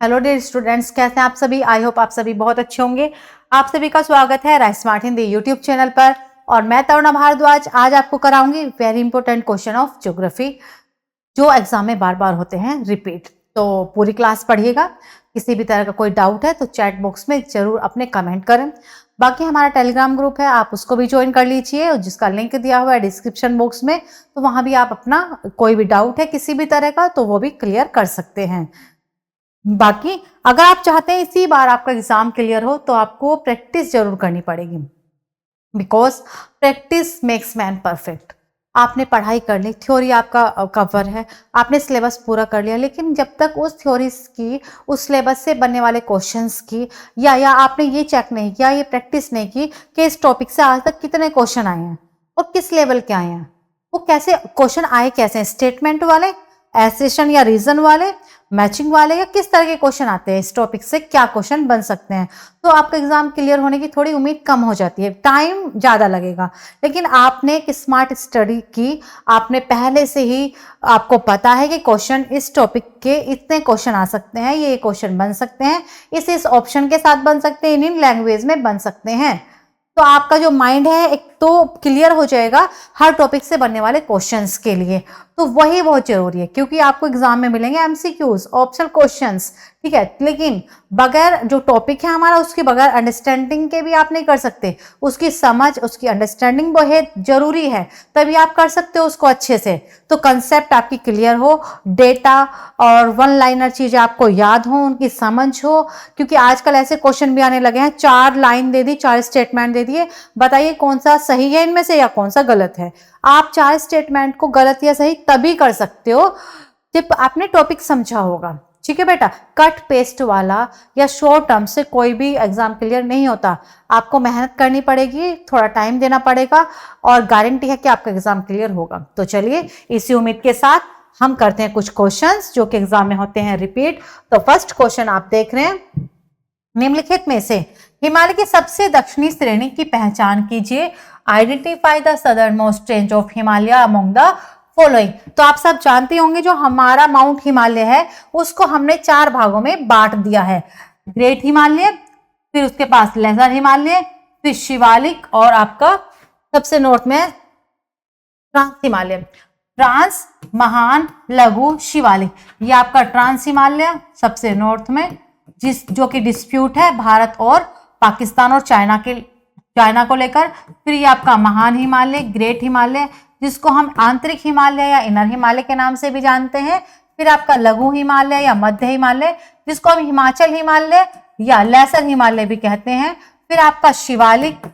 Hello dear students, कैसे हैं आप सभी। आई होप आप सभी बहुत अच्छे होंगे। आप सभी का स्वागत है right smart Hindi YouTube channel पर और मैं तरुणा भारद्वाज आज आपको कराऊंगी very important question of geography जो एग्जाम में बार बार होते हैं रिपीट। तो पूरी क्लास पढ़िएगा। किसी भी तरह का कोई डाउट है तो चैट बॉक्स में जरूर अपने कमेंट करें। बाकी हमारा टेलीग्राम ग्रुप है, आप उसको भी ज्वाइन कर लीजिए और जिसका लिंक दिया हुआ है डिस्क्रिप्शन बॉक्स में, तो वहां भी आप अपना कोई भी डाउट है किसी भी तरह का तो वो भी क्लियर कर सकते हैं। बाकी अगर आप चाहते हैं इसी बार आपका एग्जाम क्लियर हो तो आपको प्रैक्टिस जरूर करनी पड़ेगी, because practice makes man perfect. आपने पढ़ाई कर ली, थ्योरी आपका कवर है, आपने सिलेबस पूरा कर लिया, लेकिन जब तक उस थ्योरी की, उस सिलेबस से बनने वाले क्वेश्चंस की या आपने ये चेक नहीं किया, ये प्रैक्टिस नहीं की कि इस टॉपिक से आज तक कितने क्वेश्चन आए हैं और किस लेवल के आए हैं, वो कैसे क्वेश्चन आए, कैसे स्टेटमेंट वाले, एसेशन या रीजन वाले, मैचिंग वाले, या किस तरह के क्वेश्चन आते हैं, इस टॉपिक से क्या क्वेश्चन बन सकते हैं, तो आपका एग्जाम क्लियर होने की थोड़ी उम्मीद कम हो जाती है, टाइम ज्यादा लगेगा। लेकिन आपने एक स्मार्ट स्टडी की, आपने पहले से ही, आपको पता है कि क्वेश्चन इस टॉपिक के इतने क्वेश्चन आ सकते हैं, ये क्वेश्चन बन सकते हैं, इस ऑप्शन के साथ बन सकते हैं, इन लैंग्वेज में बन सकते हैं, तो आपका जो माइंड है एक तो क्लियर हो जाएगा हर टॉपिक से बनने वाले क्वेश्चंस के लिए। तो वही बहुत जरूरी है क्योंकि आपको एग्जाम में मिलेंगे एमसीक्यूज, ऑप्शनल क्वेश्चंस, ठीक है, लेकिन बगैर जो टॉपिक है हमारा उसके बगैर अंडरस्टैंडिंग के भी आप नहीं कर सकते। उसकी समझ, उसकी अंडरस्टैंडिंग बहुत जरूरी है, तभी आप कर सकते हो उसको अच्छे से। तो कंसेप्ट आपकी क्लियर हो, डेटा और वन लाइनर चीजें आपको याद हो, उनकी समझ हो, क्योंकि आजकल ऐसे क्वेश्चन भी आने लगे हैं, 4 लाइन दे दी, 4 स्टेटमेंट दे दिए, बताइए कौन सा सही है इनमें से या कौन सा गलत है। आप 4 स्टेटमेंट को गलत या सही तभी कर सकते हो जब आपने टॉपिक समझा होगा, ठीक है बेटा। कट पेस्ट वाला या शॉर्ट टर्म से कोई भी एग्जाम क्लियर नहीं होता, आपको मेहनत करनी पड़ेगी, थोड़ा टाइम देना पड़ेगा और गारंटी है कि आपका एग्जाम क्लियर होगा। तो चलिए इसी उम्मीद के साथ हम करते हैं कुछ क्वेश्चंस जो कि एग्जाम में होते हैं रिपीट। तो फर्स्ट क्वेश्चन आप देख रहे हैं, निम्नलिखित में से हिमालय की सबसे दक्षिणी श्रेणी की पहचान कीजिए। Identify the southern most range of Himalaya among the following. तो आप सब जानते होंगे जो हमारा माउंट हिमालय है उसको हमने 4 भागों में बांट दिया है। ग्रेट हिमालय, फिर उसके पास लेजर हिमालय, फिर शिवालिक और आपका सबसे नॉर्थ में ट्रांस हिमालय। ट्रांस, महान, लघु, शिवालिक, ये आपका ट्रांस हिमालय सबसे नॉर्थ में, जो कि डिस्प्यूट है भारत और पाकिस्तान और चाइना को लेकर। फिर ये आपका महान हिमालय, ग्रेट हिमालय, जिसको हम आंतरिक हिमालय या इनर हिमालय के नाम से भी जानते हैं। फिर आपका लघु हिमालय या मध्य हिमालय, जिसको हम हिमाचल हिमालय या लेसर हिमालय भी कहते हैं। फिर आपका शिवालिक,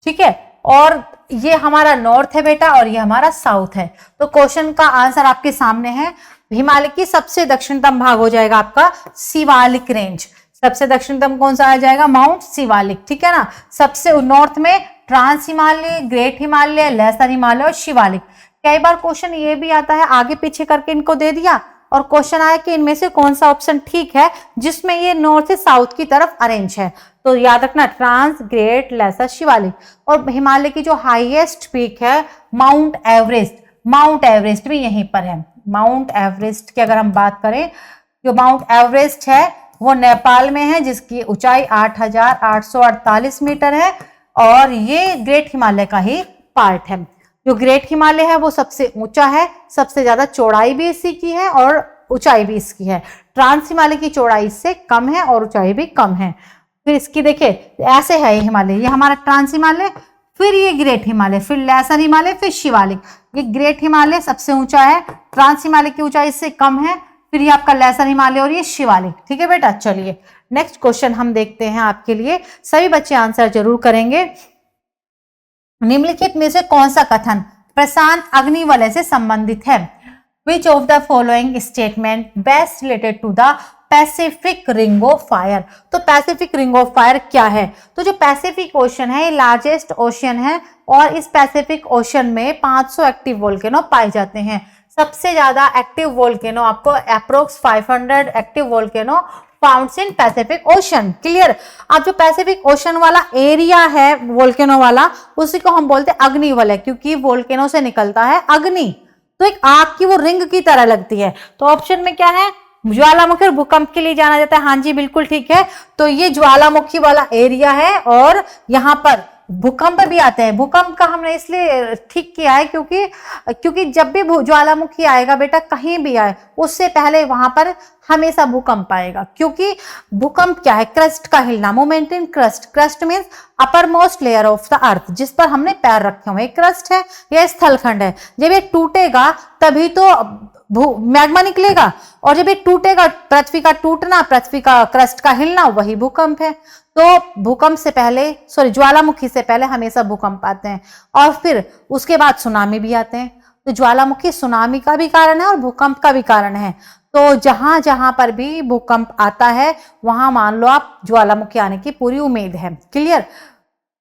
ठीक है, और ये हमारा नॉर्थ है बेटा और ये हमारा साउथ है। तो क्वेश्चन का आंसर आपके सामने है। हिमालय की सबसे दक्षिणतम भाग हो जाएगा आपका शिवालिक रेंज। सबसे दक्षिणतम कौन सा आ जाएगा? माउंट शिवालिक, ठीक है ना। सबसे नॉर्थ में trans Himalaya, great Himalaya, lesser Himalaya और शिवालिक। कई बार क्वेश्चन ये भी आता है, आगे पीछे करके इनको दे दिया और क्वेश्चन आया कि इनमें से कौन सा ऑप्शन ठीक है जिसमें ये नॉर्थ से साउथ की तरफ अरेंज है। तो याद रखना ट्रांस, ग्रेट, लेसर, शिवालिक। और हिमालय की जो हाईएस्ट पीक है माउंट एवरेस्ट भी यहीं पर है। माउंट एवरेस्ट की अगर हम बात करें, जो माउंट एवरेस्ट है वो नेपाल में है, जिसकी ऊंचाई 8,848 मीटर है और ये ग्रेट हिमालय का ही पार्ट है। जो ग्रेट हिमालय है वो सबसे ऊंचा है, सबसे ज्यादा चौड़ाई भी इसी की है और ऊंचाई भी इसकी है। ट्रांस हिमालय की चौड़ाई इससे कम है और ऊंचाई भी कम है। फिर इसकी देखिए ऐसे है हिमालय, ये हमारा ट्रांस हिमालय, फिर ये ग्रेट हिमालय, फिर लेसर हिमालय, फिर शिवालिक। ये ग्रेट हिमालय सबसे ऊंचा है, ट्रांस हिमालय की ऊंचाई इससे कम है, फिर ये आपका लेसर हिमालय और ये शिवालिक, ठीक है बेटा। चलिए नेक्स्ट क्वेश्चन हम देखते हैं आपके लिए, सभी बच्चे आंसर जरूर करेंगे। निम्नलिखित में से कौन सा कथन प्रशांत अग्निवलय से संबंधित है? Which of the following statement best related to the Pacific ring of fire? तो पैसिफिक रिंग ऑफ फायर क्या है? तो जो पैसिफिक ओशन है ये लार्जेस्ट ओशन है और इस पैसिफिक ओशन में 500 एक्टिव वोल्केनो पाए जाते हैं। सबसे ज्यादा एक्टिव वोल्केनो आपको approx 500 active volcano founts in Pacific ocean. Clear? अब जो पैसिफिक ओशन वाला एरिया है वोल्केनो वाला, उसी को हम बोलते हैं अग्निवलय, क्योंकि वोल्केनो से निकलता है अग्नि। तो एक आग की वो रिंग की तरह लगती है। तो ऑप्शन में क्या है, ज्वालामुखी और भूकंप के लिए जाना जाता है। हाँ जी बिल्कुल ठीक है। तो ये ज्वालामुखी वाला एरिया है और यहाँ पर भूकंप भी आते हैं। भूकंप का हमने इसलिए ठीक किया है क्योंकि जब भी ज्वालामुखी आएगा बेटा, कहीं भी आए, उससे पहले वहां पर हमेशा भूकंप आएगा। क्योंकि भूकंप क्या है, क्रस्ट का हिलना, movement in crust. Crust means upper most layer of the earth, जिस पर हमने पैर रखे हुए, क्रस्ट है या स्थलखंड है। जब ये टूटेगा तभी तो मैग्मा निकलेगा, और जब ये टूटेगा, पृथ्वी का टूटना, पृथ्वी का क्रस्ट का हिलना, वही भूकंप है। तो भूकंप से पहले, ज्वालामुखी से पहले हमेशा भूकंप आते हैं, और फिर उसके बाद सुनामी भी आते हैं। तो ज्वालामुखी सुनामी का भी कारण है और भूकंप का भी कारण है। तो जहां जहां पर भी भूकंप आता है वहां मान लो आप ज्वालामुखी आने की पूरी उम्मीद है। क्लियर।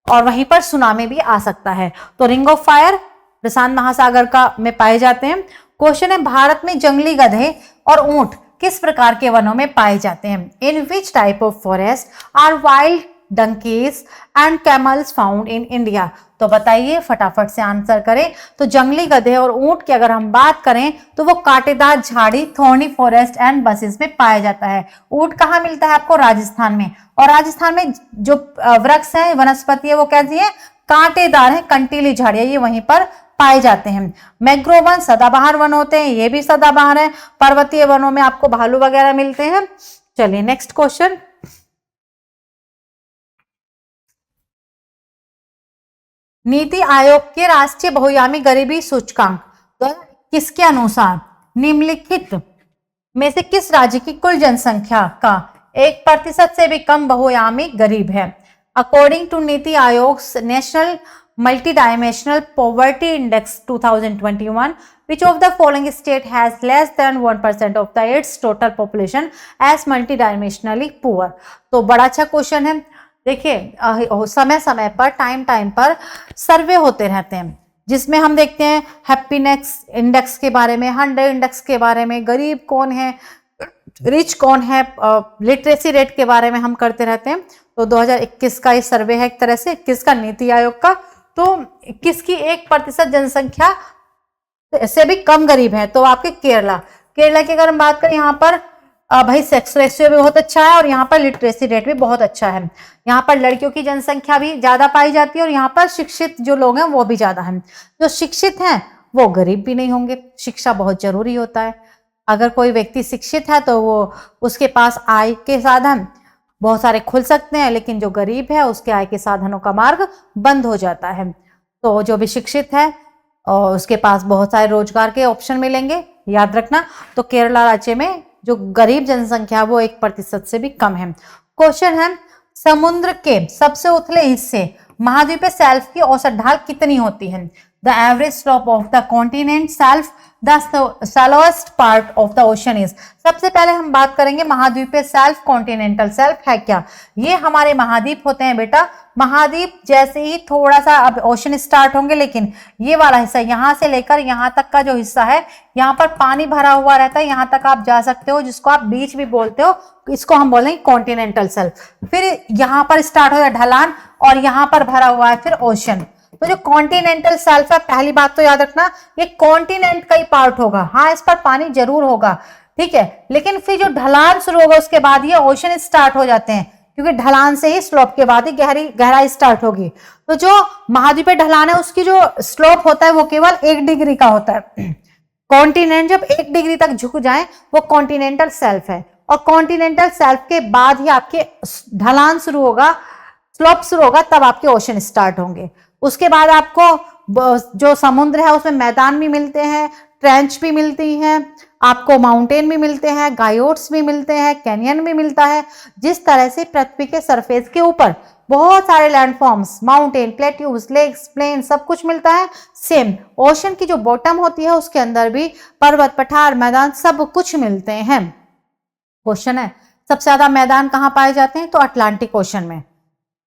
और वहीं पर सुनामी भी आ सकता है। तो रिंग ऑफ फायर प्रशांत महासागर का में पाए जाते हैं। क्वेश्चन है, भारत में जंगली गधे और ऊंट किस प्रकार के वनों में पाए जाते हैं? In which type of forest are wild donkeys and camels found in India? तो बताइए, फटाफट से आंसर करें। तो जंगली गधे और ऊंट की अगर हम बात करें तो वो कांटेदार झाड़ी, थॉर्नी फॉरेस्ट एंड बसेस में पाया जाता है। ऊंट कहाँ मिलता है आपको? राजस्थान में। और राजस्थान में जो वृक्ष है, वनस्पति है, वो कैसी है? कांटेदार है, कंटीली झाड़ियां, ये वहीं पर पाए जाते हैं। मैंग्रोव वन सदाबहार वन होते हैं, ये भी सदाबहार है। पर्वतीय वनों में आपको भालू वगैरह मिलते हैं। चलिए नेक्स्ट क्वेश्चन। नीति आयोग के राष्ट्रीय बहुआयामी गरीबी सूचकांक 2021 के अनुसार निम्नलिखित में से किस राज्य की कुल जनसंख्या का 1% से भी कम बहुआयामी गरीब है? According to NITI Aayog national multidimensional poverty index 2021, which of the following state has less than 1% of the its total population as multidimensionally poor? तो बड़ा अच्छा क्वेश्चन है। देखिए, समय समय पर, टाइम पर सर्वे होते रहते हैं, जिसमें हम देखते हैं हैप्पीनेस इंडेक्स के बारे में, हंड्रेड इंडेक्स के बारे में, गरीब कौन है, रिच कौन है, लिटरेसी रेट के बारे में हम करते रहते हैं। तो 2021 का ये सर्वे है, एक तरह से 21 का नीति आयोग का। तो 21 की 1% जनसंख्या से भी कम गरीब है। तो आपके केरला की अगर हम बात करें, यहाँ पर भाई सेक्स रेशियो भी बहुत अच्छा है और यहाँ पर लिटरेसी रेट भी बहुत अच्छा है। यहाँ पर लड़कियों की जनसंख्या भी ज्यादा पाई जाती है और यहाँ पर शिक्षित जो लोग हैं वो भी ज्यादा हैं। जो शिक्षित हैं वो गरीब भी नहीं होंगे। शिक्षा बहुत जरूरी होता है। अगर कोई व्यक्ति शिक्षित है तो वो उसके पास आय के साधन बहुत सारे खुल सकते हैं, लेकिन जो गरीब है उसके आय के साधनों का मार्ग बंद हो जाता है। तो जो भी शिक्षित है और उसके पास बहुत सारे रोजगार के ऑप्शन मिलेंगे, याद रखना। तो केरला राज्य में जो गरीब जनसंख्या वो 1% से भी कम है। क्वेश्चन है, समुद्र के सबसे उथले हिस्से महाद्वीप शेल्फ की औसत ढाल कितनी होती है? The average slope of the continent shelf, the shallowest part of the ocean is. सबसे पहले हम बात करेंगे महाद्वीपीय शेल्फ, कॉन्टिनेंटल शेल्फ है क्या? ये हमारे महाद्वीप होते हैं बेटा। महाद्वीप जैसे ही थोड़ा सा अब ओशन स्टार्ट होंगे, लेकिन ये वाला हिस्सा यहाँ से लेकर यहाँ तक का जो हिस्सा है, यहाँ पर पानी भरा हुआ रहता है, यहाँ तक आप जा सकते हो, जिसको आप बीच भी बोलते हो, इसको हम बोलेंगे कॉन्टिनेंटल शेल्फ। फिर यहाँ पर स्टार्ट होता है ढलान और यहाँ पर भरा हुआ है फिर ओशन। तो जो कॉन्टिनेंटल शेल्फ है, पहली बात तो याद रखना, ये कॉन्टिनेंट का ही पार्ट होगा। हाँ, इस पर पानी जरूर होगा, ठीक है, लेकिन फिर जो ढलान शुरू होगा उसके बाद ये ओशन स्टार्ट हो जाते हैं, क्योंकि ढलान से ही स्लोप के बाद ही गहराई स्टार्ट होगी। तो जो महाद्वीपीय ढलान है उसकी जो स्लोप होता है वो केवल 1 डिग्री का होता है। कॉन्टिनेंट जब 1 डिग्री तक झुक जाए वो कॉन्टिनेंटल शेल्फ है, और कॉन्टिनेंटल शेल्फ के बाद ही आपके ढलान शुरू होगा, स्लोप शुरू होगा, तब आपके ओशन स्टार्ट होंगे। उसके बाद आपको जो समुद्र है उसमें मैदान भी मिलते हैं, ट्रेंच भी मिलती हैं, आपको माउंटेन भी मिलते हैं, गायोट्स भी मिलते हैं, कैनियन भी मिलता है। जिस तरह से पृथ्वी के सरफेस के ऊपर बहुत सारे landforms, mountain, plateaus, lakes, plain, सब कुछ मिलता है, सेम ओशन की जो बॉटम होती है उसके अंदर भी पर्वत, पठार, मैदान सब कुछ मिलते हैं। क्वेश्चन है, सबसे ज्यादा मैदान कहाँ पाए जाते हैं? तो अटलांटिक ओशन में।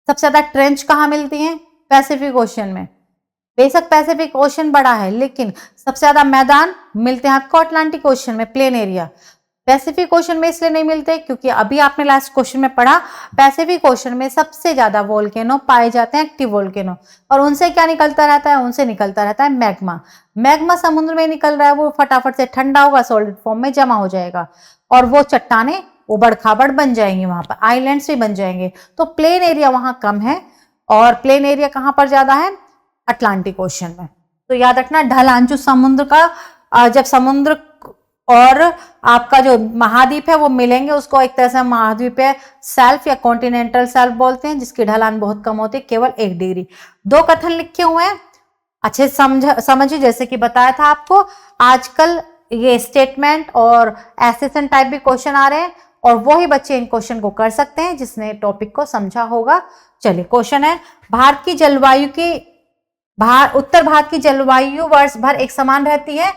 सबसे ज्यादा ट्रेंच कहाँ मिलती हैं? पैसिफिक ओशन में। बेशक पैसिफिक ओशन बड़ा है, लेकिन सबसे ज्यादा मैदान मिलते हैं आपको अटलांटिक ओशन में, प्लेन एरिया। पैसिफिक ओशन में इसलिए नहीं मिलते क्योंकि अभी आपने लास्ट क्वेश्चन में पढ़ा, पैसिफिक ओशन में सबसे ज्यादा वोल्केनो पाए जाते हैं, एक्टिव वोल्केनो। और उनसे क्या निकलता रहता है, उनसे निकलता रहता है मैग्मा। मैग्मा समुद्र में निकल रहा है, वो फटाफट से ठंडा होगा, सॉलिड फॉर्म में जमा हो जाएगा और वो चट्टाने उबड़ खाबड़ बन जाएंगे, वहां पर आइलैंड्स भी बन जाएंगे। तो प्लेन एरिया वहां कम है और प्लेन एरिया कहां पर ज्यादा है, अटलांटिक ओशन में। तो याद रखना, ढलान जो समुद्र का, जब समुद्र और आपका जो महाद्वीप है वो मिलेंगे, उसको एक तरह से महाद्वीप है सेल्फ या कॉन्टिनेंटल सेल्फ बोलते हैं, जिसकी ढलान बहुत कम होती है, केवल 1 डिग्री। 2 कथन लिखे हुए हैं, अच्छे समझिए। जैसे कि बताया था आपको, आजकल ये स्टेटमेंट और एसेशन टाइप भी क्वेश्चन आ रहे हैं और वही बच्चे इन क्वेश्चन को कर सकते हैं जिसने टॉपिक को समझा होगा। चलिए, क्वेश्चन है, भारत की जलवायु की उत्तर भारत की जलवायु वर्ष भर एक समान रहती है।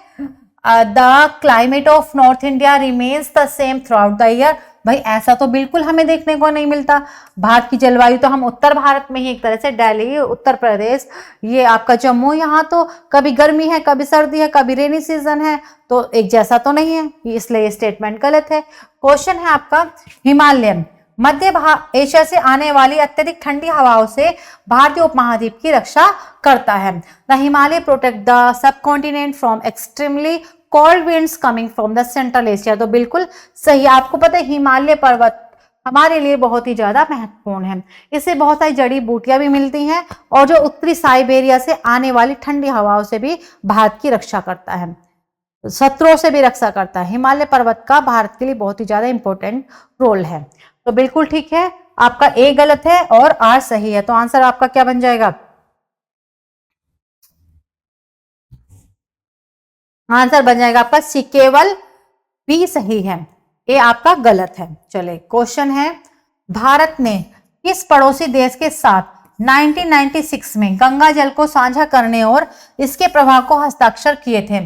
The climate of north India remains the same through out the year. भाई ऐसा तो बिल्कुल हमें देखने को नहीं मिलता। भारत की जलवायु तो हम उत्तर भारत में ही, एक तरह से दिल्ली, उत्तर प्रदेश, ये आपका जम्मू, यहाँ तो कभी गर्मी है, कभी सर्दी है, कभी रेनी सीजन है, तो एक जैसा तो नहीं है, इसलिए ये स्टेटमेंट गलत है। क्वेश्चन है आपका, हिमालयन मध्य एशिया से आने वाली अत्यधिक ठंडी हवाओं से भारतीय उपमहाद्वीप की रक्षा करता है। The Himalaya protect the sub continent from extremely cold winds coming from the central Asia. तो बिल्कुल सही। आपको पता है हिमालय पर्वत हमारे लिए बहुत ही ज्यादा महत्वपूर्ण है, इससे बहुत सारी जड़ी बूटियां भी मिलती हैं और जो उत्तरी साइबेरिया से आने वाली ठंडी हवाओं से भी भारत की रक्षा करता है, शत्रुओं से भी रक्षा करता है। हिमालय पर्वत का भारत के लिए बहुत ही ज्यादा इंपॉर्टेंट रोल है। तो बिल्कुल ठीक है, आपका ए गलत है और आर सही है। तो आंसर आपका क्या बन जाएगा, आंसर बन जाएगा आपका सी, केवल बी सही है, ए आपका गलत है। चले, क्वेश्चन है, भारत ने किस पड़ोसी देश के साथ 1996 में गंगा जल को साझा करने और इसके प्रभाव को हस्ताक्षर किए थे?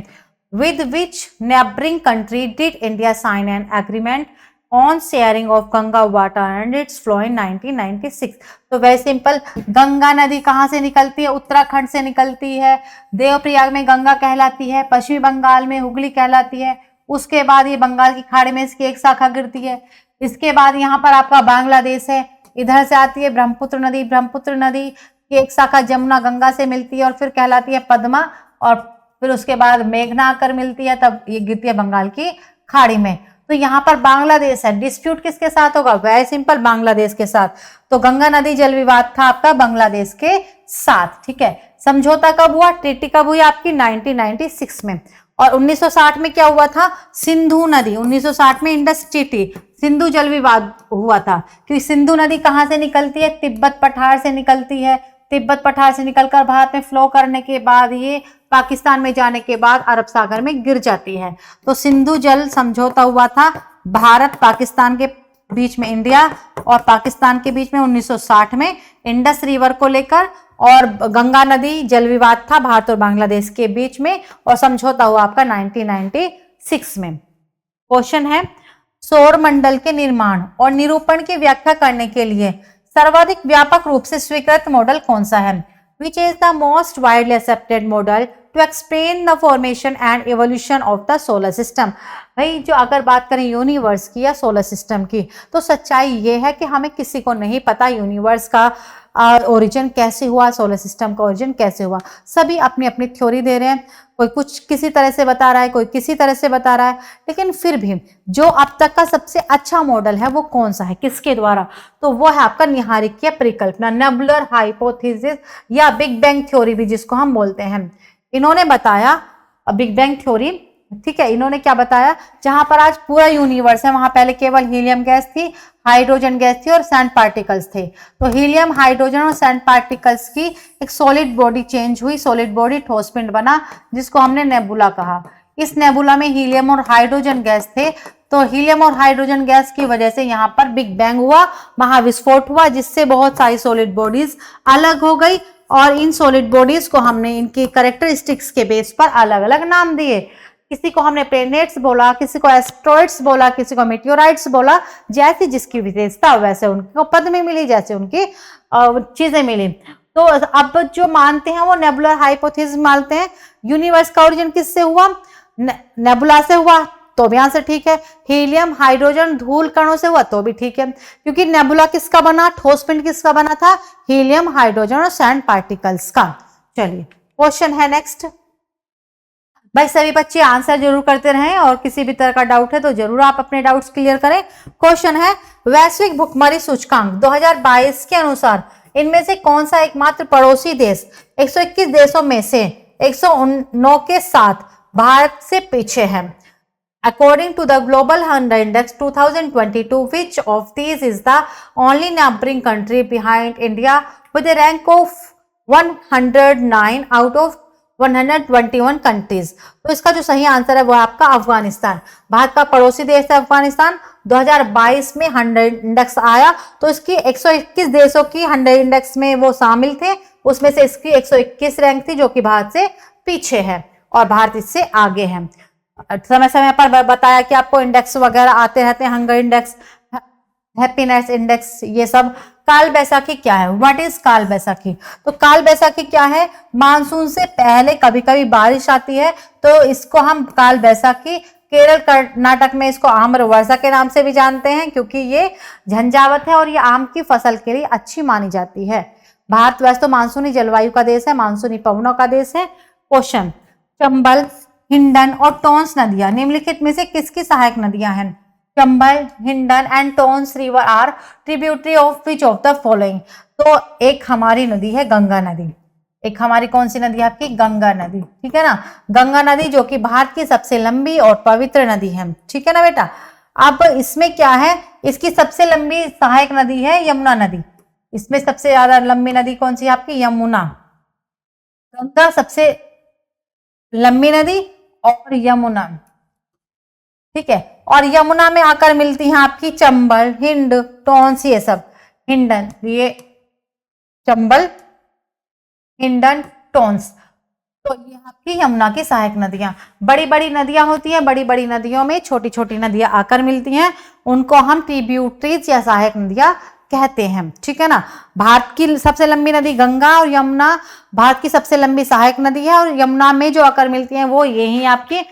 With which neighbouring country did India sign an agreement on sharing of Ganga water and its flow in 1996? तो वेरी सिंपल, गंगा नदी कहाँ से निकलती है, उत्तराखंड से निकलती है, देवप्रयाग में गंगा कहलाती है, पश्चिमी बंगाल में हुगली कहलाती है, उसके बाद ये बंगाल की खाड़ी में इसकी एक शाखा गिरती है, इसके बाद यहाँ पर आपका बांग्लादेश है, इधर से आती है ब्रह्मपुत्र नदी, ब्रह्मपुत्र नदी की एक शाखा जमुना गंगा से मिलती है और फिर कहलाती है पद्मा, और फिर उसके बाद मेघना आकर मिलती है, तब ये गिरती है बंगाल की खाड़ी में। तो यहाँ पर बांग्लादेश है, डिस्प्यूट किसके साथ होगा, वेरी सिंपल, बांग्लादेश के साथ। तो गंगा नदी जल विवाद था आपका बांग्लादेश के साथ, ठीक है। समझौता कब हुआ, ट्रीटी कब हुई आपकी, 1996 में। और 1960 में क्या हुआ था, सिंधु नदी, 1960 में इंडस ट्रीटी, सिंधु जल विवाद हुआ था, क्योंकि सिंधु नदी कहाँ से निकलती है, तिब्बत पठार से निकलती है, तिब्बत पठार से निकलकर भारत में फ्लो करने के बाद ये पाकिस्तान में जाने के बाद अरब सागर में गिर जाती है। तो सिंधु जल समझौता हुआ था भारत पाकिस्तान के बीच में, इंडिया और पाकिस्तान के बीच में 1960 में इंडस रिवर को लेकर, और गंगा नदी जल विवाद था भारत और बांग्लादेश के बीच में, और समझौता हुआ आपका 1996 में। क्वेश्चन है, सौर मंडल के निर्माण और निरूपण की व्याख्या करने के लिए सर्वाधिक व्यापक रूप से स्वीकृत मॉडल कौन सा है? Which is the most widely accepted model to explain the formation and evolution of the solar system? भाई जो अगर बात करें यूनिवर्स की या सोलर सिस्टम की, तो सच्चाई ये है कि हमें किसी को नहीं पता यूनिवर्स का ओरिजिन कैसे हुआ, सोलर सिस्टम का ओरिजिन कैसे हुआ। सभी अपनी अपनी थ्योरी दे रहे हैं, कोई कुछ किसी तरह से बता रहा है, कोई किसी तरह से बता रहा है, लेकिन फिर भी जो अब तक का सबसे अच्छा मॉडल है वो कौन सा है, किसके द्वारा? तो वो है आपका निहारिकीय परिकल्पना, नेबुलर हाइपोथेसिस या बिग बैंग थ्योरी भी जिसको हम बोलते हैं। इन्होंने बताया बिग बैंग थ्योरी, ठीक है। इन्होंने क्या बताया, जहां पर आज पूरा यूनिवर्स है वहां पहले केवल हीलियम गैस थी, हाइड्रोजन गैस थी और सैंड पार्टिकल्स थे। तो हीलियम, हाइड्रोजन और सैंड पार्टिकल्स की एक सॉलिड बॉडी चेंज हुई, सॉलिड बॉडी ठोस पिंड बना, जिसको हमने नेबुला कहा। इस नेबुला में हीलियम और हाइड्रोजन गैस थे, तो हीलियम और हाइड्रोजन गैस की वजह से यहाँ पर बिग बैंग हुआ, महाविस्फोट हुआ, जिससे बहुत सारी सॉलिड बॉडीज अलग हो गई, और इन सॉलिड बॉडीज को हमने इनकी कैरेक्टरिस्टिक्स के बेस पर अलग अलग नाम दिए। किसी को हमने प्लैनेट्स बोला, किसी को एस्ट्रॉइड्स बोला, किसी को मेटियोराइट्स बोला, जैसी जिसकी विशेषता वैसे उनको पद में मिली, जैसे उनकी चीजें मिली। तो अब जो मानते हैं वो नेबुलर हाइपोथेसिस मानते हैं। यूनिवर्स का ओरिजिन किससे हुआ, नेबुला से हुआ, तो भी आंसर ठीक है। हीलियम हाइड्रोजन धूल कणों से हुआ तो भी ठीक है, क्योंकि नेबुला किसका बना, ठोस पिंड किसका बना था, हीलियम हाइड्रोजन और सैंड पार्टिकल्स का। चलिए क्वेश्चन है नेक्स्ट। भाई सभी बच्चे आंसर जरूर करते रहें और किसी भी तरह का डाउट है तो जरूर आप अपने डाउट्स क्लियर करें। क्वेश्चन है वैश्विक भुखमरी सूचकांक 2022 के अनुसार इनमें से कौन सा एकमात्र पड़ोसी देश 121 देशों में से 109 के साथ भारत से पीछे है। According to the Global Hunger Index 2022, which of these is the only neighboring country behind India with a rank of 109 out of 121 countries. तो इसका जो सही आंसर है वो आपका अफगानिस्तान, भारत का पड़ोसी देश है अफगानिस्तान। 2022 में हंड्रेड इंडेक्स आया तो इसकी 121 देशों की हंड्रेड इंडेक्स में वो शामिल थे, उसमें से इसकी 121 रैंक थी जो कि भारत से पीछे है और भारत इससे आगे है। समय समय पर बताया कि आपको इंडेक्स वगैरह आते रहते हैं, हंगर इंडेक्स, हैप्पीनेस इंडेक्स, ये सब। काल बैसाखी क्या है, व्हाट इज काल बैसाखी? तो काल बैसाखी क्या है, मानसून से पहले कभी कभी बारिश आती है तो इसको हम काल बैसाखी, केरल कर्नाटक में इसको आम्र वर्षा के नाम से भी जानते हैं क्योंकि ये झंझावत है और ये आम की फसल के लिए अच्छी मानी जाती है। भारत वैसे तो मानसूनी जलवायु का देश है, मानसूनी पवनों का देश है। क्वेश्चन, चंबल, हिंडन और टोंस नदियां निम्नलिखित में से किसकी सहायक नदियां हैं? Chambal, Hindon and Tons river are tributary of which of the following? तो एक हमारी नदी है गंगा नदी, एक हमारी कौन सी नदी है आपकी? गंगा नदी, ठीक है ना। गंगा नदी जो कि भारत की सबसे लंबी और पवित्र नदी है, ठीक है ना बेटा। अब इसमें क्या है, इसकी सबसे लंबी सहायक नदी है यमुना नदी। इसमें सबसे ज्यादा लंबी नदी कौन सी है आपकी? यमुना। गंगा सबसे लंबी नदी और यमुना, ठीक है। और यमुना में आकर मिलती हैं आपकी चंबल, हिंड, टोंस, ये सब। हिंडन, ये चंबल, हिंडन, टोंस, तो ये आपकी यमुना की सहायक नदियां। बड़ी बड़ी नदियां होती हैं, बड़ी बड़ी नदियों में छोटी छोटी नदियां आकर मिलती हैं, उनको हम ट्रिब्यूटरीज या सहायक नदियां कहते हैं, ठीक है ना। भारत की सबसे लंबी नदी गंगा और यमुना भारत की सबसे लंबी सहायक नदी है और यमुना में जो आकर मिलती हैं वो यही आपकी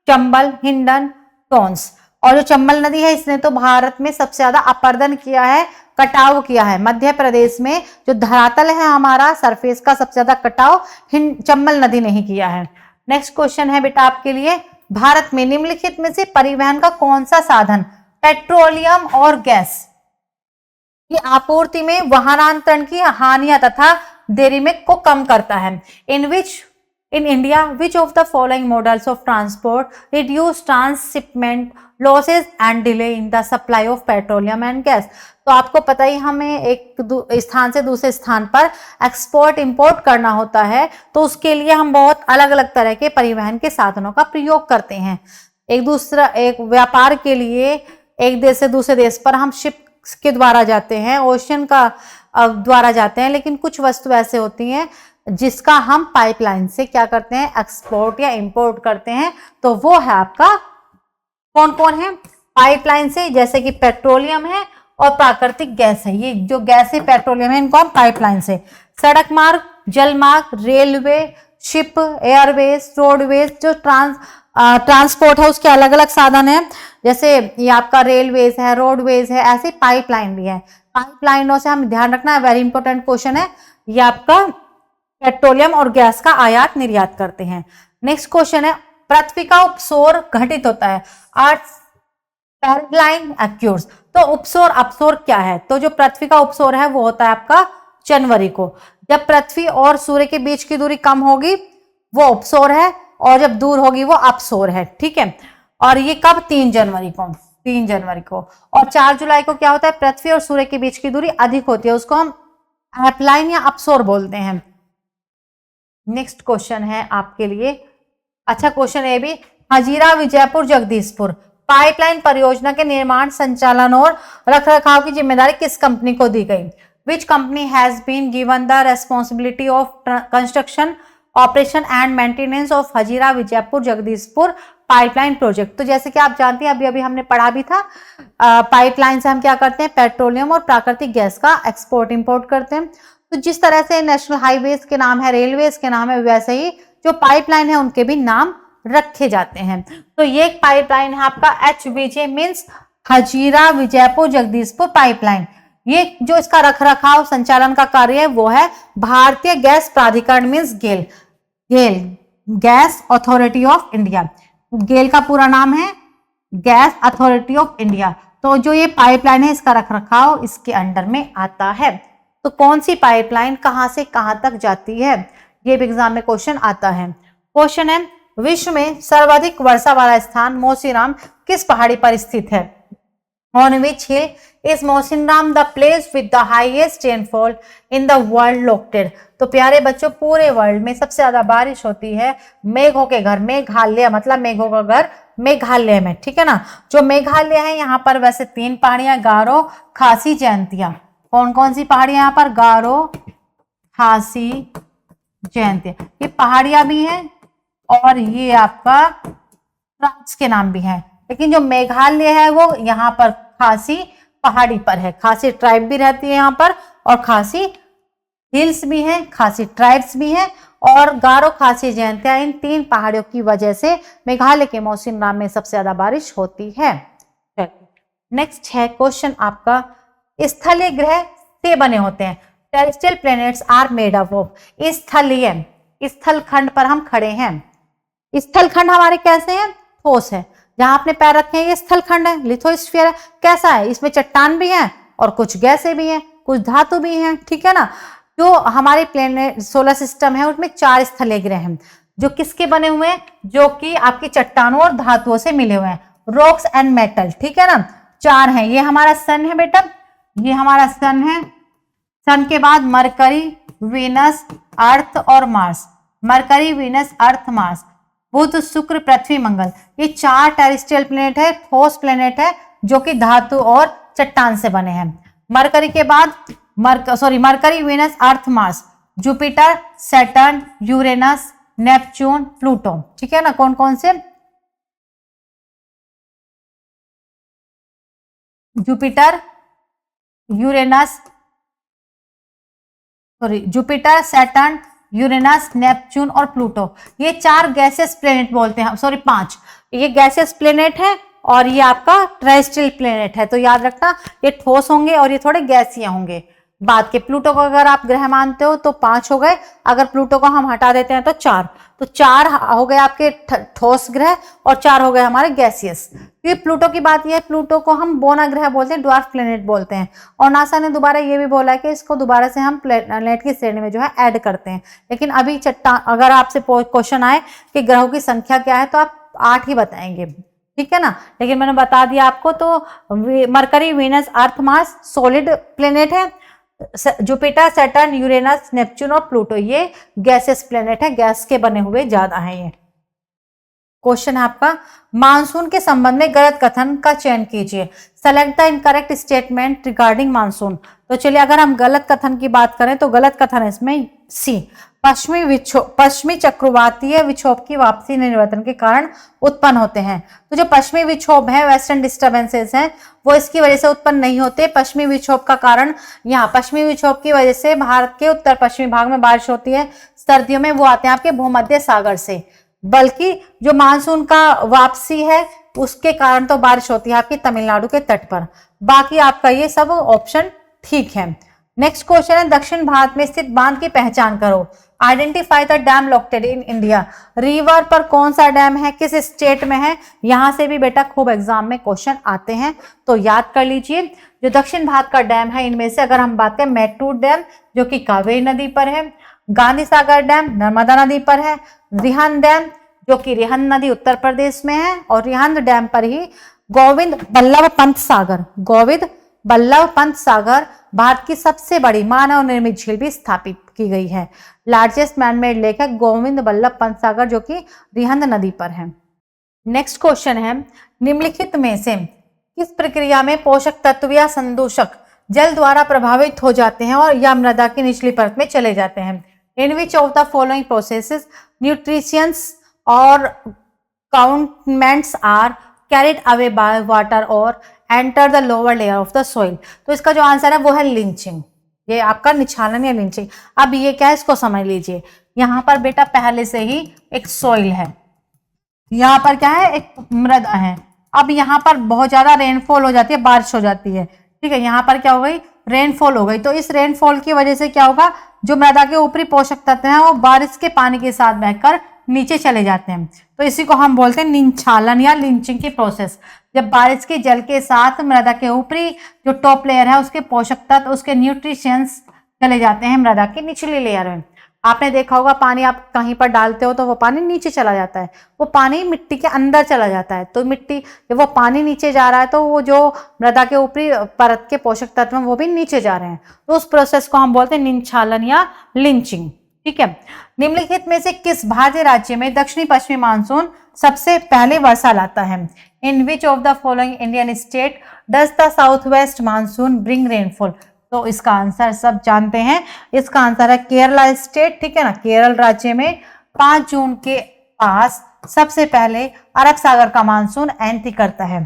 चंबल, हिंडन, टोंस। और जो चंबल नदी है इसने तो भारत में सबसे ज्यादा अपरदन किया है, कटाव किया है। मध्य प्रदेश में जो धरातल है हमारा सरफेस का सबसे ज्यादा कटाव चंबल नदी ने ही किया है। नेक्स्ट क्वेश्चन है बेटा आपके लिए, भारत में निम्नलिखित में से परिवहन का कौन सा साधन पेट्रोलियम और गैस की आपूर्ति में वाहनांतरण की हानियां तथा देरी में को कम करता है? In India, which of the following models of transport reduce transshipment losses and delay in the supply of petroleum and gas? तो आपको पता ही हमें एक स्थान से दूसरे स्थान पर एक्सपोर्ट इंपोर्ट करना होता है तो उसके लिए हम बहुत अलग अलग तरह के परिवहन के साधनों का प्रयोग करते हैं। एक व्यापार के लिए एक देश से दूसरे देश पर हम शिप के द्वारा जाते हैं, ओशियन का द्वारा जाते हैं, लेकिन कुछ वस्तु ऐसे होती हैं जिसका हम पाइपलाइन से क्या करते हैं, एक्सपोर्ट या इंपोर्ट करते हैं। तो वो है आपका कौन कौन है? पाइपलाइन से, जैसे कि पेट्रोलियम है और प्राकृतिक गैस है। ये जो गैस है पेट्रोलियम है, इनको हम पाइपलाइन से। सड़क मार्ग, जल मार्ग, रेलवे, शिप, एयरवेज, रोडवेज, जो ट्रांसपोर्ट है उसके अलग अलग साधन है, जैसे ये आपका रेलवेज है, रोडवेज है, ऐसे पाइपलाइन भी है। पाइपलाइनों से हम ध्यान रखना है, वेरी इंपॉर्टेंट क्वेश्चन है, ये आपका पेट्रोलियम और गैस का आयात निर्यात करते हैं। नेक्स्ट क्वेश्चन है, पृथ्वी का उपसौर घटित होता है, अर्थ पैरेलाइन एक्यूर्स। तो उपसौर अपसौर क्या है? तो जो पृथ्वी का उपसौर है वो होता है आपका जनवरी को। जब पृथ्वी और सूर्य के बीच की दूरी कम होगी वो उपसौर है और जब दूर होगी वो अपसौर है, ठीक है। और ये कब? 3 जनवरी को। 3 जनवरी को। और 4 जुलाई को क्या होता है? पृथ्वी और सूर्य के बीच की दूरी अधिक होती है, उसको हम एपलाइन या अपसौर बोलते हैं। नेक्स्ट क्वेश्चन है आपके लिए, अच्छा क्वेश्चन ये भी, हजीरा विजयपुर जगदीशपुर पाइपलाइन परियोजना के निर्माण, संचालन और रखरखाव की जिम्मेदारी किस कंपनी को दी गई? Which company has been given the responsibility of construction, operation and maintenance of Hazira Vijaypur Jagdishpur pipeline project? तो जैसे कि आप जानते हैं, अभी अभी हमने पढ़ा भी था, पाइपलाइन से हम क्या करते हैं, पेट्रोलियम और प्राकृतिक गैस का एक्सपोर्ट इंपोर्ट करते हैं। तो जिस तरह से नेशनल हाईवेज के नाम है, रेलवेज के नाम है, वैसे ही जो पाइपलाइन है उनके भी नाम रखे जाते हैं। तो ये एक पाइपलाइन है आपका HVJ means Hazira Vijaypur Jagdishpur pipeline. ये जो इसका रख रखाव संचालन का कार्य है वो है भारतीय गैस प्राधिकरण means GAIL, gas authority of India. GAIL का पूरा नाम है गैस अथॉरिटी ऑफ इंडिया। तो जो ये पाइपलाइन है इसका रख रखाव इसके अंडर में आता है। तो कौन सी पाइपलाइन कहां से कहां तक जाती है, ये भी एग्जाम में क्वेश्चन आता है। क्वेश्चन है विश्व में सर्वाधिक वर्षा वाला स्थान मौसीनराम किस पहाड़ी पर स्थित है? On which hill is Mausinram the place with the highest rainfall in the world located? तो प्यारे बच्चों, पूरे वर्ल्ड में सबसे ज्यादा बारिश होती है मेघों के घर, मेघालय मतलब मेघों का घर मेघालय में, ठीक है ना। जो मेघालय है यहाँ पर वैसे 3 पहाड़ियां, गारो, खासी, जयंतिया। कौन कौन सी पहाड़ियां यहाँ पर? गारो, खासी, जयंतिया। ये पहाड़ियां भी हैं और ये आपका ट्राइब्स के नाम भी हैं। लेकिन जो मेघालय है वो यहाँ पर खासी पहाड़ी पर है। खासी ट्राइब भी रहती है यहाँ पर और खासी हिल्स भी हैं, खासी ट्राइब्स भी हैं और गारो, खासी, जयंतिया, इन 3 पहाड़ियों की वजह से मेघालय के मौसिनराम में सबसे ज्यादा बारिश होती है। नेक्स्ट है क्वेश्चन आपका, स्थलीय ग्रह से बने होते हैं। Terrestrial planets are made up of. स्थलीय, स्थल खंड पर हम खड़े हैं। स्थल खंड हमारे कैसे हैं? ठोस है। जहां आपने पैर रखे हैं ये स्थल खंड है, लिथोस्फीयर है। कैसा है? इसमें चट्टान भी है और कुछ गैसें भी हैं, कुछ धातु भी हैं, ठीक है ना। जो हमारे प्लेनेट सोलर सिस्टम है उसमें 4 स्थलीय ग्रह हैं जो किसके बने हुए हैं? जो कि आपकी चट्टानों और धातुओं से मिले हुए हैं, रॉक्स एंड मेटल, ठीक है ना। 4 हैं। ये हमारा सन है बेटा, ये हमारा सन है। सन के बाद मरकरी, वीनस, अर्थ और Mars. Mercury, Venus, Earth, Mars, बुध, शुक्र, पृथ्वी, मंगल। ये 4 टेरेस्ट्रियल प्लेनेट है, ठोस प्लेनेट है जो कि धातु और चट्टान से बने हैं। मरकरी के बाद Mercury, Venus, Earth, Mars, Jupiter, Saturn, Uranus, Neptune, Pluto, ठीक है ना। कौन कौन से? Jupiter, Uranus, Jupiter, Saturn, Uranus, Neptune और प्लूटो। ये 4 गैसियस प्लेनेट बोलते हैं, 5। ये गैसियस प्लेनेट है और ये आपका टेरेस्ट्रियल प्लेनेट है। तो याद रखना ये ठोस होंगे और ये थोड़े गैसीय होंगे। बाद के प्लूटो को अगर आप ग्रह मानते हो तो 5 हो गए, अगर प्लूटो को हम हटा देते हैं तो 4। तो 4 हो गए आपके ठोस ग्रह और 4 हो गए हमारे गैसियस। ये प्लूटो की बात, ये प्लूटो को हम बोना ग्रह बोलते हैं, ड्वार्फ प्लेनेट बोलते हैं। और नासा ने दोबारा ये भी बोला है कि इसको दोबारा से हम प्लेनेट की श्रेणी में जो है ऐड करते हैं। लेकिन अभी चट्टान, अगर आपसे क्वेश्चन आए कि ग्रहों की संख्या क्या है तो आप 8 ही बताएंगे, ठीक है ना। लेकिन मैंने बता दिया आपको। तो mercury, Venus, Earth, Mars solid planet है। जुपिटर, सैटर्न, यूरेनस, नेपच्यून और प्लूटो ये गैसेस प्लेनेट है, गैस के बने हुए ज्यादा हैं ये। क्वेश्चन है आपका, मानसून के संबंध में गलत कथन का चयन कीजिए। Select the incorrect statement regarding monsoon. तो चलिए अगर हम गलत कथन की बात करें तो गलत कथन है इसमें सी, पश्चिमी चक्रवातीय विक्षोभ की वापसी निर्वर्तन के कारण उत्पन्न होते हैं। तो जो पश्चिमी विक्षोभ है, वेस्टर्न डिस्टर्बेंसेस हैं, वो इसकी वजह से उत्पन्न नहीं होते। पश्चिमी विक्षोभ का कारण, यहाँ पश्चिमी विक्षोभ की वजह से भारत के उत्तर पश्चिमी भाग में बारिश होती है सर्दियों में, वो आते हैं आपके भूमध्य सागर से। बल्कि जो मानसून का वापसी है उसके कारण तो बारिश होती है आपकी तमिलनाडु के तट पर। बाकी आपका ये सब ऑप्शन ठीक है। नेक्स्ट क्वेश्चन है, दक्षिण भारत में स्थित बांध की पहचान करो। Identify the dam located in India. River पर कौन सा डैम है, किस स्टेट में है, यहां से भी बेटा खूब एग्जाम में क्वेश्चन आते हैं, तो याद कर लीजिए। जो दक्षिण भारत का डैम है इनमें से अगर हम बात करें, मैटूर डैम जो कि कावेरी नदी पर है, गांधी सागर डैम नर्मदा नदी पर है, रिहंद डैम जो कि रिहंद नदी उत्तर प्रदेश में है, और रिहंद डैम पर ही गोविंद बल्लभ पंत सागर भारत की सबसे बड़ी मानव निर्मित झील भी स्थापित की गई है। लार्जेस्ट मैनमेड लेक है गोविंद बल्लभ पंत सागर जो कि रिहंद नदी पर है। नेक्स्ट क्वेश्चन है, निम्नलिखित में से किस प्रक्रिया में पोषक तत्व या संदूषक जल द्वारा प्रभावित हो जाते हैं और या मृदा की निचली परत में चले जाते हैं? In which of the following processes nutrients और contaminants are carried away by water और enter the lower layer of the soil. तो इसका जो आंसर है वो है लिंचिंग, ये आपका निछालन या लिंचिंग। अब ये क्या है इसको समझ लीजिए। यहाँ पर बेटा पहले से ही एक सॉइल है, यहाँ पर क्या है, एक मृदा है। अब यहाँ पर बहुत ज्यादा रेनफॉल हो जाती है, बारिश हो जाती है, ठीक है। यहाँ पर क्या हो गई, रेनफॉल हो गई। तो इस रेनफॉल की वजह से क्या होगा, जो मृदा के ऊपरी पोषक तत्व हैं वो बारिश के पानी के साथ बहकर नीचे चले जाते हैं। तो इसी को हम बोलते हैं निंछालन या लिंचिंग की प्रोसेस। जब बारिश के जल के साथ मृदा के ऊपरी जो टॉप लेयर है उसके पोषक तत्व, उसके न्यूट्रिशंस चले जाते हैं मृदा की निचली लेयर में। आपने देखा होगा पानी आप कहीं पर डालते हो तो वो पानी नीचे चला जाता है, वो पानी मिट्टी के अंदर चला जाता है। तो मिट्टी, जब वो पानी नीचे जा रहा है तो वो जो मृदा के ऊपरी परत के पोषक तत्व हैं वो भी नीचे जा रहे हैं। तो उस प्रोसेस को हम बोलते हैं निंछालन या लिंचिंग, ठीक है। निम्नलिखित में से किस भारतीय राज्य में दक्षिणी पश्चिमी मानसून सबसे पहले वर्षा लाता है? In which of the following Indian state does the south west monsoon bring rainfall? तो इसका आंसर सब जानते हैं, इसका आंसर है केरला स्टेट, ठीक है ना। केरल राज्य में 5 जून के पास सबसे पहले अरब सागर का मानसून एंट्री करता है।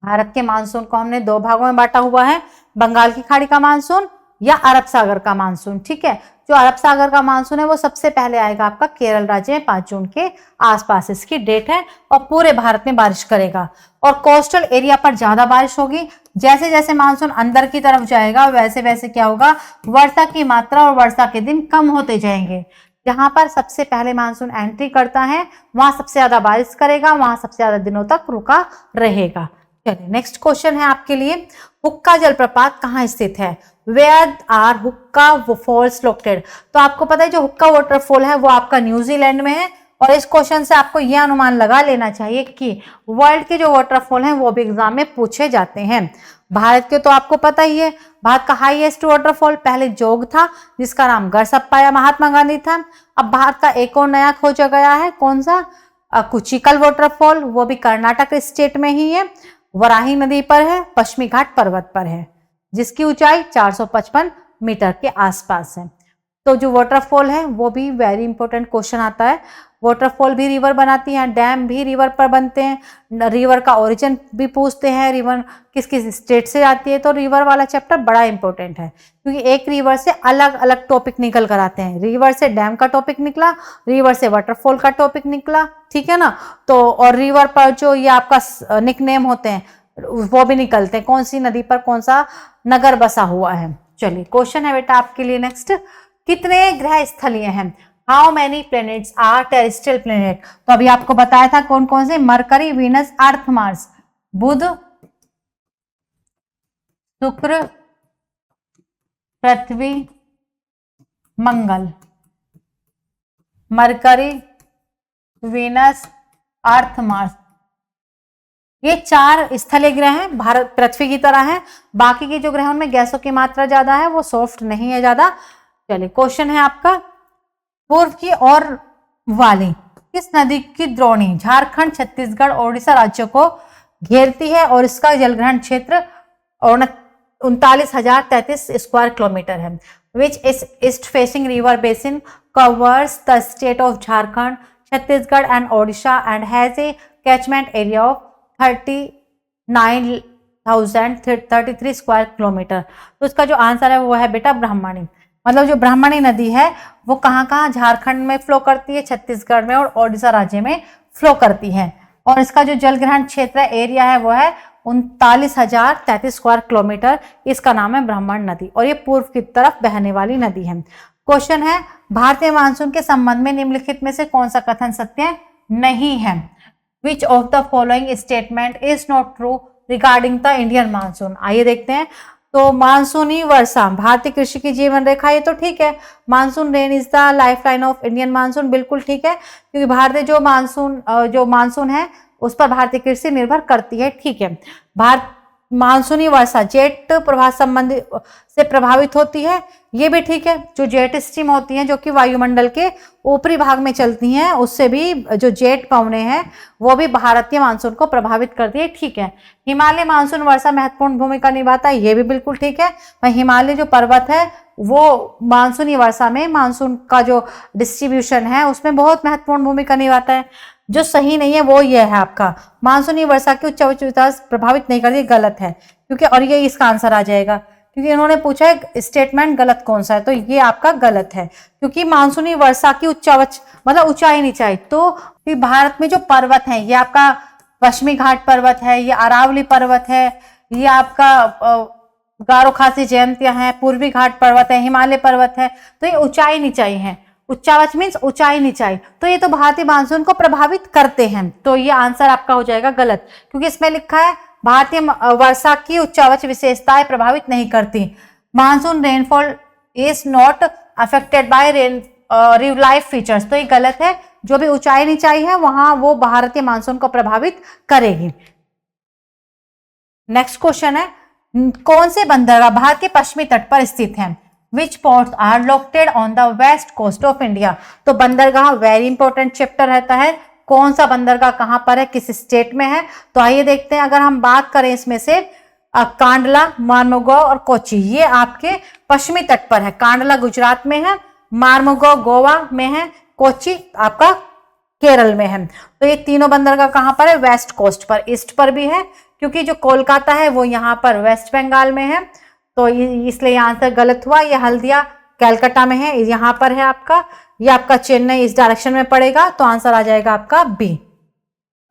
भारत के मानसून को हमने 2 भागों में बांटा हुआ है, बंगाल की खाड़ी का मानसून या अरब सागर का मानसून, ठीक है। जो अरब सागर का मानसून है वो सबसे पहले आएगा आपका केरल राज्य में 5 जून के आसपास, इसकी डेट है, और पूरे भारत में बारिश करेगा। और कोस्टल एरिया पर ज्यादा बारिश होगी। जैसे जैसे मानसून अंदर की तरफ जाएगा वैसे वैसे क्या होगा, वर्षा की मात्रा और वर्षा के दिन कम होते जाएंगे। जहां पर सबसे पहले मानसून एंट्री करता है वहां सबसे ज्यादा बारिश करेगा, वहां सबसे ज्यादा दिनों तक रुका रहेगा। चलिए नेक्स्ट क्वेश्चन है आपके लिए, हुक्का जलप्रपात कहाँ स्थित है? वेयर आर हुक्का फॉल्स लोकेटेड? तो आपको पता है जो हुक्का वाटरफॉल है वो आपका न्यूजीलैंड में है। और इस क्वेश्चन से आपको यह अनुमान लगा लेना चाहिए कि वर्ल्ड के जो वाटरफॉल हैं वो भी एग्जाम में पूछे जाते हैं। भारत के तो आपको पता ही है, भारत का हाईएस्ट वाटरफॉल पहले जोग था जिसका नाम गरसप्पा या महात्मा गांधी था। अब भारत का एक और नया खोजा गया है, कौन सा? कुचिकल वाटरफॉल, वो भी कर्नाटक स्टेट में ही है, वराही नदी पर है, पश्चिमी घाट पर्वत पर है, जिसकी ऊंचाई 455 मीटर के आसपास है। तो जो वाटरफॉल है वो भी वेरी इंपॉर्टेंट क्वेश्चन आता है। वाटरफॉल भी रिवर बनाती हैं, डैम भी रिवर पर बनते हैं, रिवर का ओरिजिन भी पूछते हैं, रिवर किस किस स्टेट से आती है। तो रिवर वाला चैप्टर बड़ा इंपॉर्टेंट है क्योंकि एक रिवर से अलग अलग टॉपिक निकल कर आते हैं। रिवर से डैम का टॉपिक निकला, रिवर से वाटरफॉल का टॉपिक निकला, ठीक है ना। तो और रिवर पर जो ये आपका निकनेम होते हैं वो भी निकलते हैं, कौन सी नदी पर कौन सा नगर बसा हुआ है। चलिए क्वेश्चन है बेटा आपके लिए नेक्स्ट, कितने ग्रह स्थलीय हैं? How many planets are terrestrial planet? तो अभी आपको बताया था कौन कौन से, मरकरी, वीनस, अर्थ, मार्स, बुध, शुक्र, पृथ्वी, मंगल। मरकरी, वीनस, अर्थ, मार्स, ये 4 स्थलीय ग्रह हैं, भारत पृथ्वी की तरह हैं। बाकी के जो ग्रह उनमें गैसों की मात्रा ज्यादा है, वो सॉफ्ट नहीं है ज्यादा। चलिए क्वेश्चन है आपका, पूर्व की ओर वाली किस नदी की द्रोणी झारखंड, छत्तीसगढ़, ओडिशा राज्यों को घेरती है और इसका जलग्रहण क्षेत्र 39,033 स्क्वायर किलोमीटर है? Which is east facing river basin covers the state of Jharkhand, Chhattisgarh and Odisha and has a catchment area of 39,033 square kilometre? तो इसका जो आंसर है वो है बेटा ब्राह्मणी। मतलब जो ब्राह्मणी नदी है वो कहाँ कहाँ, झारखंड में फ्लो करती है, छत्तीसगढ़ में और ओडिशा राज्य में फ्लो करती है। और इसका जो जलग्रहण क्षेत्र एरिया है वो है 39,033 स्क्वायर किलोमीटर। इसका नाम है ब्राह्मण नदी और ये पूर्व की तरफ बहने वाली नदी है। क्वेश्चन है, भारतीय मानसून के संबंध में निम्नलिखित में से कौन सा कथन सत्य नहीं है? विच of the following statement is not true regarding the Indian monsoon? आइए देखते हैं। तो मानसूनी वर्षा भारतीय कृषि की जीवन रेखा, ये तो ठीक है। Monsoon rain is the life line of Indian monsoon, बिल्कुल ठीक है, क्योंकि भारतीय जो मानसून है उस पर भारतीय कृषि निर्भर करती है, ठीक है। भारत मानसूनी वर्षा जेट प्रवाह संबंधी से प्रभावित होती है, ये भी ठीक है। जो जेट स्ट्रीम होती हैं जो कि वायुमंडल के ऊपरी भाग में चलती हैं, उससे भी जो जेट पवने हैं वो भी भारतीय मानसून को प्रभावित करती है, ठीक है। हिमालय मानसून वर्षा महत्वपूर्ण भूमिका निभाता है, ये भी बिल्कुल ठीक है। वहीं हिमालय जो पर्वत है वो मानसूनी वर्षा में मानसून का जो डिस्ट्रीब्यूशन है उसमें बहुत महत्वपूर्ण भूमिका निभाता है। जो सही नहीं है वो ये है आपका, मानसूनी वर्षा की उच्च प्रभावित नहीं करती, गलत है, क्योंकि और ये इसका आंसर आ जाएगा। क्योंकि इन्होंने पूछा है स्टेटमेंट गलत कौन सा है, तो ये आपका गलत है, क्योंकि मानसूनी वर्षा की उच्चावच मतलब ऊंचाई नीचाई, तो भारत में जो पर्वत है ये आपका पश्चिमी घाट पर्वत है, ये अरावली पर्वत है, ये आपका गारो खासी जयंतियां हैं, पूर्वी घाट पर्वत है, हिमालय पर्वत है, तो ये ऊंचाई नीचाई है। उच्चावच मीन्स ऊंचाई नीचाई, तो ये तो भारतीय मानसून को प्रभावित करते हैं, तो ये आंसर आपका हो जाएगा गलत, क्योंकि इसमें लिखा है भारतीय वर्षा की उच्चावच विशेषताएं प्रभावित नहीं करती। Monsoon rainfall is not affected by relief features, तो ये गलत है। जो भी ऊंचाई नीचाई है वहां वो भारतीय मानसून को प्रभावित करेगी। नेक्स्ट क्वेश्चन है, कौन से बंदरगाह भारत के पश्चिमी तट पर स्थित हैं? Which ports are located on the west coast of India? तो बंदरगाह वेरी इंपॉर्टेंट चैप्टर रहता है, कौन सा बंदरगाह कहां पर है, किस स्टेट में है, तो आइए देखते हैं। अगर हम बात करें इसमें से कांडला, मार्मोगांव और कोच्चि, ये आपके पश्चिमी तट पर है। कांडला गुजरात में है, मार्मोगांव गोवा में है, कोच्चि आपका केरल में है। तो ये तीनों बंदरगाह कहां पर है? वेस्ट कोस्ट पर, ईस्ट पर भी है, क्योंकि जो कोलकाता है वो यहाँ पर वेस्ट बंगाल में है, तो इसलिए आंसर गलत हुआ। ये हल्दिया कलकत्ता में है, यहाँ पर है आपका, ये आपका चेन्नई इस डायरेक्शन में पड़ेगा, तो आंसर आ जाएगा आपका बी।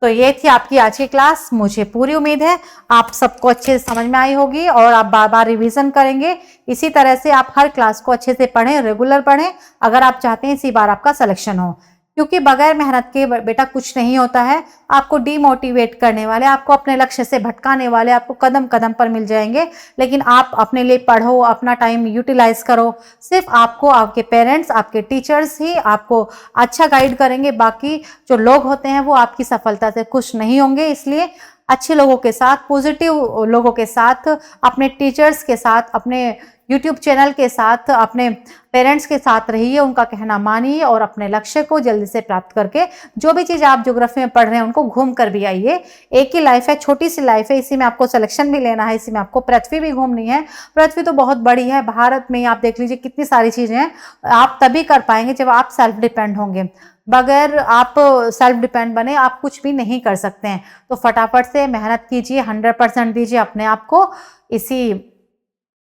तो ये थी आपकी आज की क्लास। मुझे पूरी उम्मीद है आप सबको अच्छे से समझ में आई होगी और आप बार बार रिवीजन करेंगे। इसी तरह से आप हर क्लास को अच्छे से पढ़ें, रेगुलर पढ़ें, अगर आप चाहते हैं इसी बार आपका सिलेक्शन हो, क्योंकि बगैर मेहनत के बेटा कुछ नहीं होता है। आपको डीमोटिवेट करने वाले, आपको अपने लक्ष्य से भटकाने वाले आपको कदम कदम पर मिल जाएंगे, लेकिन आप अपने लिए पढ़ो, अपना टाइम यूटिलाइज करो। सिर्फ आपको आपके पेरेंट्स, आपके टीचर्स ही आपको अच्छा गाइड करेंगे, बाकी जो लोग होते हैं वो आपकी सफलता से खुश नहीं होंगे। इसलिए अच्छे लोगों के साथ, पॉजिटिव लोगों के साथ, अपने टीचर्स के साथ, अपने यूट्यूब चैनल के साथ, अपने पेरेंट्स के साथ रहिए, उनका कहना मानिए और अपने लक्ष्य को जल्दी से प्राप्त करके जो भी चीज़ आप ज्योग्राफी में पढ़ रहे हैं उनको घूम कर भी आइए। एक ही लाइफ है, छोटी सी लाइफ है, इसी में आपको सिलेक्शन भी लेना है, इसी में आपको पृथ्वी भी घूमनी है। पृथ्वी तो बहुत बड़ी है, भारत में आप देख लीजिए कितनी सारी चीज़ें हैं। आप तभी कर पाएंगे जब आप सेल्फ डिपेंड होंगे। बगैर आप सेल्फ डिपेंड बने आप कुछ भी नहीं कर सकते हैं। तो फटाफट से मेहनत कीजिए, 100% दीजिए अपने आप को। इसी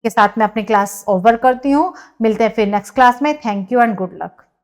के साथ मैं अपनी क्लास ओवर करती हूँ। मिलते हैं फिर नेक्स्ट क्लास में। Thank you and good luck.